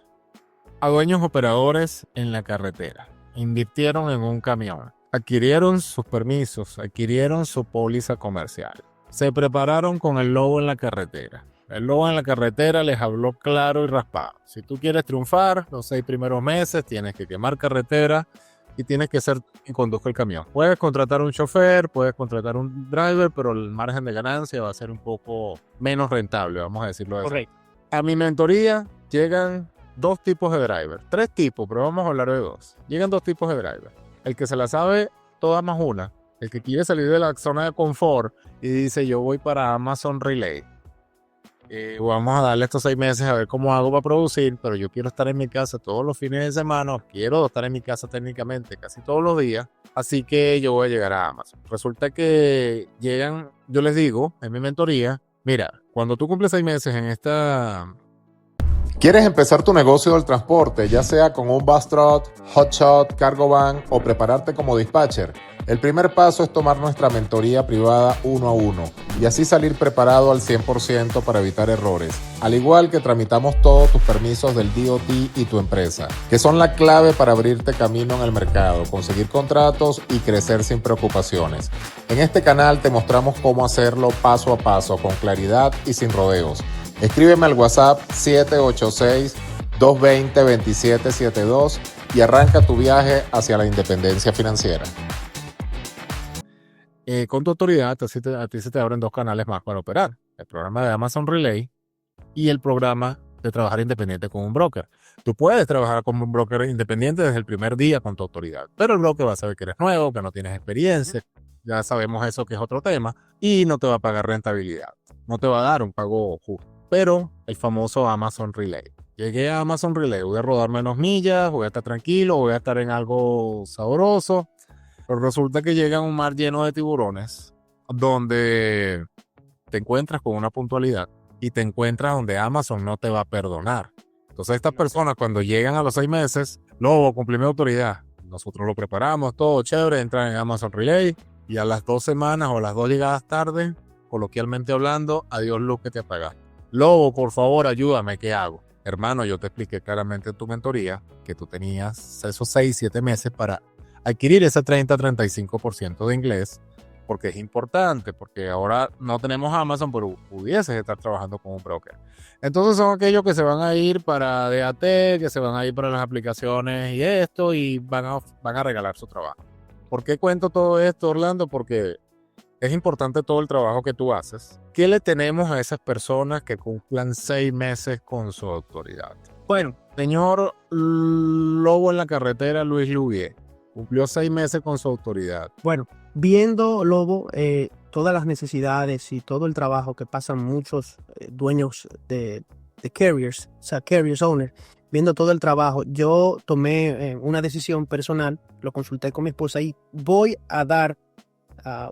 a dueños operadores en la carretera. Invirtieron en un camión. Adquirieron sus permisos, adquirieron su póliza comercial. Se prepararon con el lobo en la carretera. El lobo en la carretera les habló claro y raspado. Si tú quieres triunfar, los 6 primeros meses tienes que quemar carretera y tienes que ser quien conduzca el camión. Puedes contratar un chofer, puedes contratar un driver, pero el margen de ganancia va a ser un poco menos rentable, vamos a decirlo así.
Correcto.
A mi mentoría llegan 2 tipos de driver, 3 tipos, pero vamos a hablar de 2. Llegan 2 tipos de driver. El que se la sabe toda más una, el que quiere salir de la zona de confort y dice yo voy para Amazon Relay. Vamos a darle estos 6 meses a ver cómo hago para producir, pero yo quiero estar en mi casa todos los fines de semana, quiero estar en mi casa técnicamente casi todos los días, así que yo voy a llegar a Amazon. Resulta que llegan, yo les digo en mi mentoría, mira, cuando tú cumples 6 meses en esta...
¿Quieres empezar tu negocio del transporte, ya sea con un bus truck, hotshot, cargo van o prepararte como dispatcher? El primer paso es tomar nuestra mentoría privada 1 a 1 y así salir preparado al 100% para evitar errores, al igual que tramitamos todos tus permisos del DOT y tu empresa, que son la clave para abrirte camino en el mercado, conseguir contratos y crecer sin preocupaciones. En este canal te mostramos cómo hacerlo paso a paso, con claridad y sin rodeos. Escríbeme al WhatsApp 220-2772 y arranca tu viaje hacia la independencia financiera.
Con tu autoridad, a ti se te abren 2 canales más para operar. El programa de Amazon Relay y el programa de trabajar independiente con un broker. Tú puedes trabajar con un broker independiente desde el primer día con tu autoridad, pero el broker va a saber que eres nuevo, que no tienes experiencia. Ya sabemos eso, que es otro tema, y no te va a pagar rentabilidad. No te va a dar un pago justo. Pero el famoso Amazon Relay. Llegué a Amazon Relay, voy a rodar menos millas, voy a estar tranquilo, voy a estar en algo sabroso. Pero resulta que llega a un mar lleno de tiburones, donde te encuentras con una puntualidad y te encuentras donde Amazon no te va a perdonar. Entonces estas personas, cuando llegan a los 6 meses, Lobo, cumplí mi autoridad. Nosotros lo preparamos, todo chévere, entran en Amazon Relay y a las 2 semanas o las 2 llegadas tarde, coloquialmente hablando, adiós luz que te apagas. Lobo, por favor, ayúdame, ¿qué hago? Hermano, yo te expliqué claramente en tu mentoría que tú tenías esos 6, 7 meses para adquirir ese 30-35% de inglés, porque es importante, porque ahora no tenemos Amazon, pero pudieses estar trabajando con un broker. Entonces son aquellos que se van a ir para DAT, que se van a ir para las aplicaciones y esto, y van a regalar su trabajo. ¿Por qué cuento todo esto, Orlando? Porque es importante todo el trabajo que tú haces. ¿Qué le tenemos a esas personas que cumplan 6 meses con su autoridad? Bueno, señor Lobo en la carretera, Luis Louvier, cumplió 6 meses con su autoridad.
Bueno, viendo, Lobo, todas las necesidades y todo el trabajo que pasan muchos dueños de carriers, o sea, carriers owners, viendo todo el trabajo, yo tomé una decisión personal, lo consulté con mi esposa y voy a dar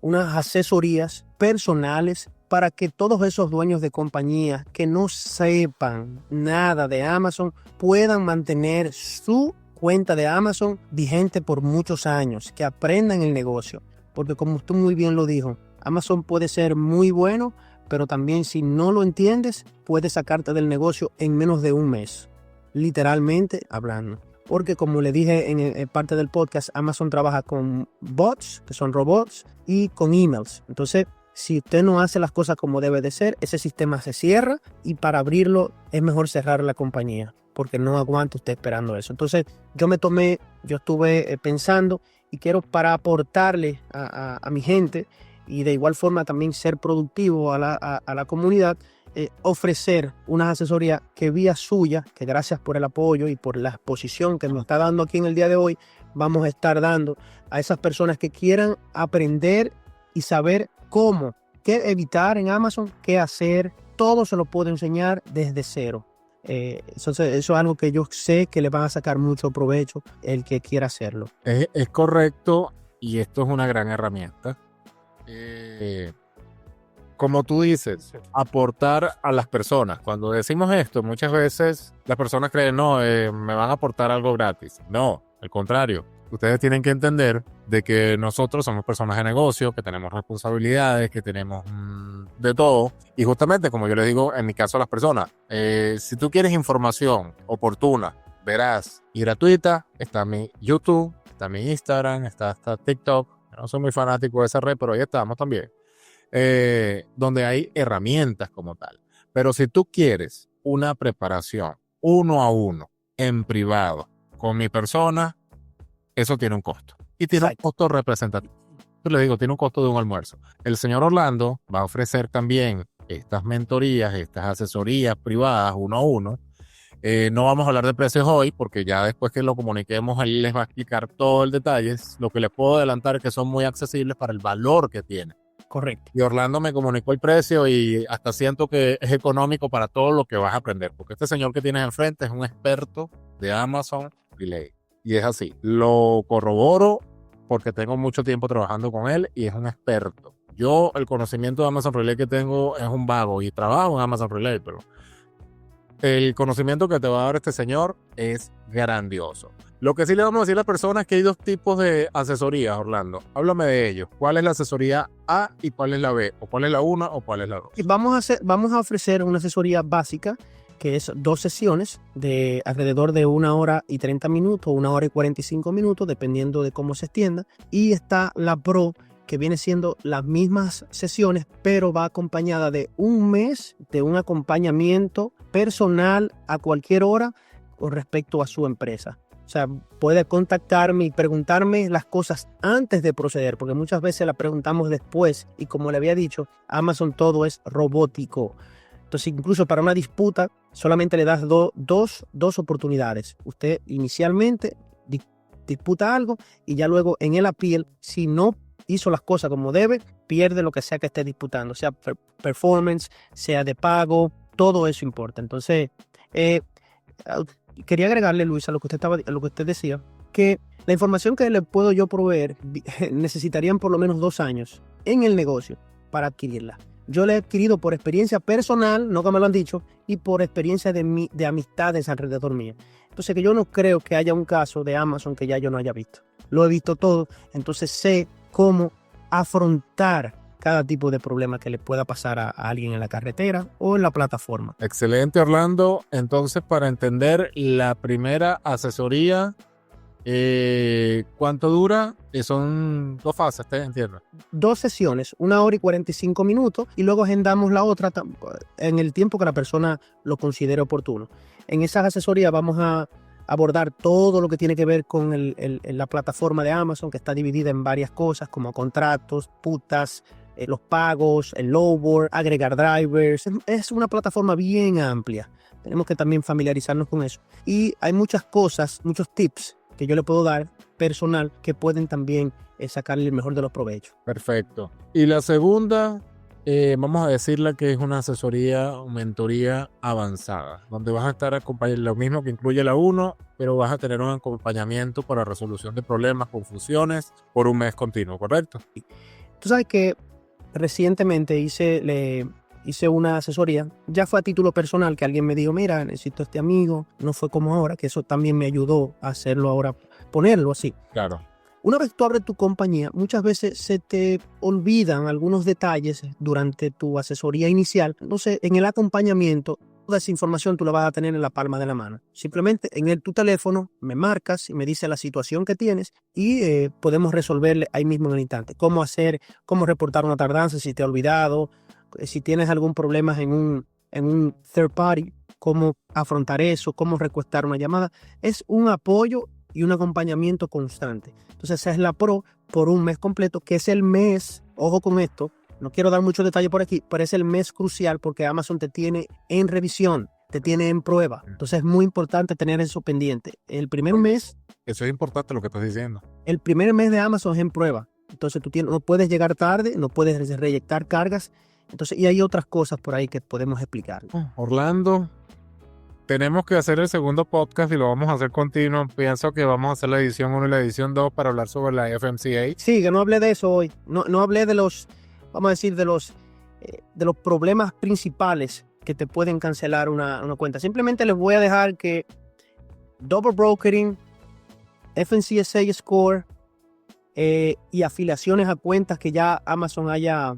unas asesorías personales para que todos esos dueños de compañías que no sepan nada de Amazon puedan mantener su cuenta de Amazon vigente por muchos años, que aprendan el negocio. Porque como tú muy bien lo dijo, Amazon puede ser muy bueno, pero también si no lo entiendes, puede sacarte del negocio en menos de un mes, literalmente hablando. Porque como le dije en parte del podcast, Amazon trabaja con bots, que son robots, y con emails. Entonces, si usted no hace las cosas como debe de ser, ese sistema se cierra y para abrirlo es mejor cerrar la compañía, porque no aguanta usted esperando eso. Entonces, yo estuve pensando y quiero para aportarle a mi gente y de igual forma también ser productivo a la comunidad, ofrecer una asesoría que vía suya, que gracias por el apoyo y por la exposición que nos está dando aquí en el día de hoy, vamos a estar dando a esas personas que quieran aprender y saber cómo, qué evitar en Amazon, qué hacer. Todo se lo puedo enseñar desde cero. Eso es algo que yo sé que le van a sacar mucho provecho el que quiera hacerlo.
Es correcto, y esto es una gran herramienta. Como tú dices, aportar a las personas. Cuando decimos esto, muchas veces las personas creen, no, me van a aportar algo gratis. No, al contrario. Ustedes tienen que entender de que nosotros somos personas de negocio, que tenemos responsabilidades, que tenemos de todo. Y justamente, como yo les digo, en mi caso a las personas, si tú quieres información oportuna, veraz y gratuita, está mi YouTube, está mi Instagram, está TikTok. No soy muy fanático de esa red, pero ahí estamos también. Donde hay herramientas como tal. Pero si tú quieres una preparación 1 a 1 en privado con mi persona, eso tiene un costo. Y tiene un costo representativo. Yo le digo, tiene un costo de un almuerzo. El señor Orlando va a ofrecer también estas mentorías, estas asesorías privadas 1 a 1. No vamos a hablar de precios hoy, porque ya después que lo comuniquemos, él les va a explicar todo el detalle. Lo que les puedo adelantar es que son muy accesibles para el valor que tienen.
Correcto.
Y Orlando me comunicó el precio y hasta siento que es económico para todo lo que vas a aprender, porque este señor que tienes enfrente es un experto de Amazon Relay. Y es así. Lo corroboro porque tengo mucho tiempo trabajando con él y es un experto. Yo, el conocimiento de Amazon Relay que tengo es un vago y trabajo en Amazon Relay, pero el conocimiento que te va a dar este señor es grandioso. Lo que sí le vamos a decir a las personas es que hay 2 tipos de asesorías, Orlando. Háblame de ellos. ¿Cuál es la asesoría A y cuál es la B? ¿O cuál es la 1 o cuál es la 2?
Y vamos a ofrecer una asesoría básica, que es 2 sesiones de alrededor de 1 hora y 30 minutos, 1 hora y 45 minutos, dependiendo de cómo se extienda. Y está la Pro, que viene siendo las mismas sesiones, pero va acompañada de un mes de un acompañamiento personal a cualquier hora, con respecto a su empresa. O sea, puede contactarme y preguntarme las cosas antes de proceder, porque muchas veces las preguntamos después y como le había dicho, Amazon todo es robótico. Entonces, incluso para una disputa, solamente le das dos oportunidades. Usted inicialmente disputa algo y ya luego en el appeal, si no hizo las cosas como debe, pierde lo que sea que esté disputando, sea performance, sea de pago, todo eso importa. Entonces, quería agregarle, Luis, a lo que usted decía, que la información que le puedo yo proveer necesitarían por lo menos 2 años en el negocio para adquirirla. Yo la he adquirido por experiencia personal, no que me lo han dicho, y por experiencia de amistades alrededor mío. Entonces, que yo no creo que haya un caso de Amazon que ya yo no haya visto. Lo he visto todo, entonces sé cómo afrontar cada tipo de problema que le pueda pasar a alguien en la carretera o en la plataforma.
Excelente, Orlando. Entonces, para entender la primera asesoría, ¿cuánto dura? Son 2 fases, ¿te entiendes?
2 sesiones, 1 hora y 45 minutos, y luego agendamos la otra en el tiempo que la persona lo considere oportuno. En esas asesorías vamos a abordar todo lo que tiene que ver con la plataforma de Amazon, que está dividida en varias cosas como contratos, putas, los pagos, el lowboard, agregar drivers. Es una plataforma bien amplia. Tenemos que también familiarizarnos con eso. Y hay muchas cosas, muchos tips que yo le puedo dar personal que pueden también sacarle el mejor de los provechos.
Perfecto. Y la segunda, vamos a decirle que es una asesoría o mentoría avanzada, donde vas a estar acompañando lo mismo que incluye la 1, pero vas a tener un acompañamiento para resolución de problemas, confusiones, por un mes continuo, ¿correcto?
Tú sabes que recientemente hice una asesoría, ya fue a título personal, que alguien me dijo, mira, necesito a este amigo, no fue como ahora, que eso también me ayudó a hacerlo ahora, ponerlo así.
Claro.
Una vez tú abres tu compañía, muchas veces se te olvidan algunos detalles durante tu asesoría inicial. Entonces, en el acompañamiento, toda esa información tú la vas a tener en la palma de la mano. Simplemente en tu teléfono me marcas y me dice la situación que tienes y podemos resolverle ahí mismo en el instante. Cómo reportar una tardanza si te ha olvidado, si tienes algún problema en un third party, cómo afrontar eso, cómo requestar una llamada. Es un apoyo y un acompañamiento constante. Entonces esa es la Pro por un mes completo, que es el mes, ojo con esto, no quiero dar mucho detalle por aquí, pero es el mes crucial porque Amazon te tiene en revisión, te tiene en prueba. Entonces es muy importante tener eso pendiente. El primer mes...
Eso es importante lo que estás diciendo.
El primer mes de Amazon es en prueba. Entonces no puedes llegar tarde, no puedes reyectar cargas. Entonces, y hay otras cosas por ahí que podemos explicar.
Orlando, tenemos que hacer el segundo podcast y lo vamos a hacer continuo. Pienso que vamos a hacer la edición 1 y la edición 2 para hablar sobre la FMCA.
Sí, que no hablé de eso hoy. No hablé de los, vamos a decir, de los problemas principales que te pueden cancelar una cuenta. Simplemente les voy a dejar que double brokering, FMCSA score y afiliaciones a cuentas que ya Amazon haya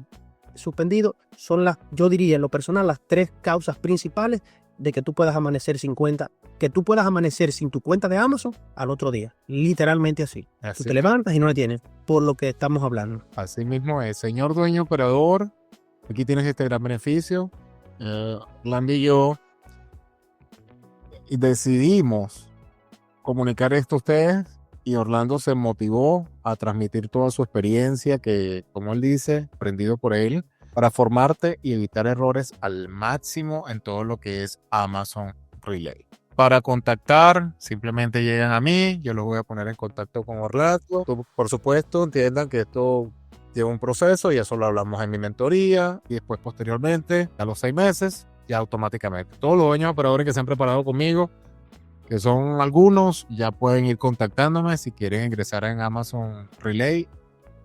suspendido son yo diría en lo personal, las 3 causas principales de que tú puedas amanecer sin cuenta, que tú puedas amanecer sin tu cuenta de Amazon al otro día. Literalmente así. Tú te levantas y no la tienes, por lo que estamos hablando.
Así mismo es. Señor dueño operador, aquí tienes este gran beneficio. Orlando y yo decidimos comunicar esto a ustedes y Orlando se motivó a transmitir toda su experiencia que, como él dice, aprendido por él, para formarte y evitar errores al máximo en todo lo que es Amazon Relay. Para contactar, simplemente llegan a mí, yo los voy a poner en contacto con Orlando. Por supuesto, entiendan que esto lleva un proceso y eso lo hablamos en mi mentoría y después posteriormente, a los 6 meses, ya automáticamente. Todos los dueños operadores que se han preparado conmigo, que son algunos, ya pueden ir contactándome si quieren ingresar en Amazon Relay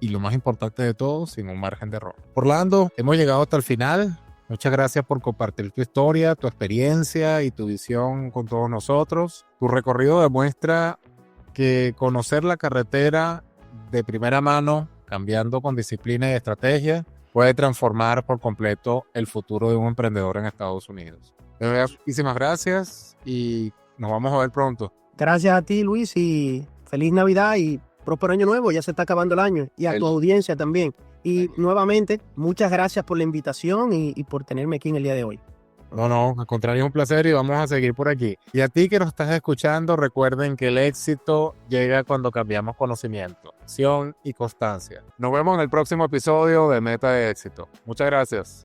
y lo más importante de todo, sin un margen de error. Orlando, hemos llegado hasta el final. Muchas gracias por compartir tu historia, tu experiencia y tu visión con todos nosotros. Tu recorrido demuestra que conocer la carretera de primera mano, cambiando con disciplina y estrategia, puede transformar por completo el futuro de un emprendedor en Estados Unidos. De verdad, muchísimas gracias y nos vamos a ver pronto.
Gracias a ti, Luis, y feliz Navidad y próspero año nuevo. Ya se está acabando el año y a tu audiencia también. Y nuevamente, muchas gracias por la invitación y por tenerme aquí en el día de hoy.
No, al contrario, es un placer y vamos a seguir por aquí. Y a ti que nos estás escuchando, recuerden que el éxito llega cuando cambiamos conocimiento, acción y constancia. Nos vemos en el próximo episodio de Meta de Éxito. Muchas gracias.